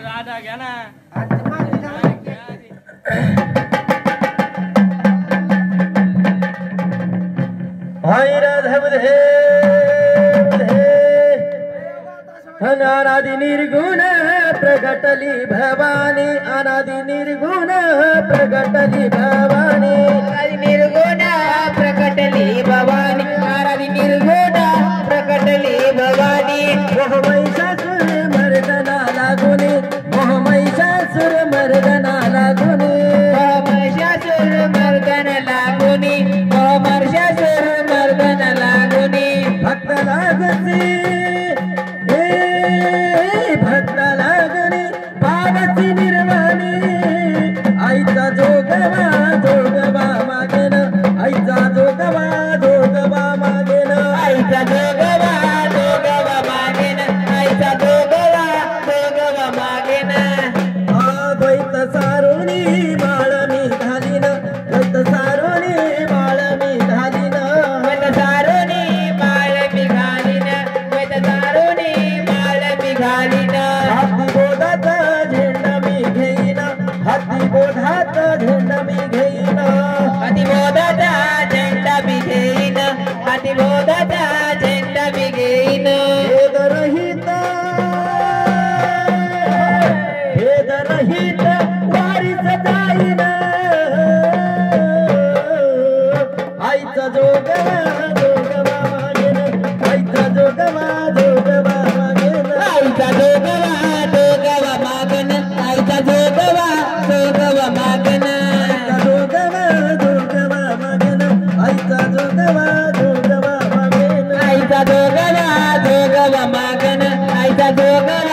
राधा घ्या ना अनादि निर्गुण प्रगटली भवानी अनादि निर्गुण प्रगटली भवानी अनादि निर्गुण प्रकटली भवानी अनादि निर्गुण प्रकटली भवानी मोह महिषासुर मर्दना लागुनी मोह महिषासुर मर्दना लागुनी महिषासुर मर्दन लागुनी महिषासुर मर्दन लागुनी भक्त लागसी भक्त लागणी पावसी निर्वाणी आईचा जोगवा जोगवा मागेन आईचा जोगवा मागेन आईचा जोगवा जोगवा मागेन आईचा जोगवा मागेन द्वैत सारुणी बाळ मी घालीन द्वैत सारुणी बाळ मी घालीन द्वैत सारुणी बाळ मी घालीन द्वैत सारुणी बाळ मी घालीन हाती बोधात झेंडा मी घेईन हाती बोधात झेंडा मी घेईन हातीबोधाचा झेंडा मी घेईन हातीबोधाचा झेंडा मी घेईन भेद रहित वारीस जाईन आईचा जोगवा जोगवा मागेन आईचा जोगवा मागेन आईचा जोगवा मागन आईचा जोगवा मागन आईचा जोगवा मागेन आईचा जोगवा मागन आईचा जोगवा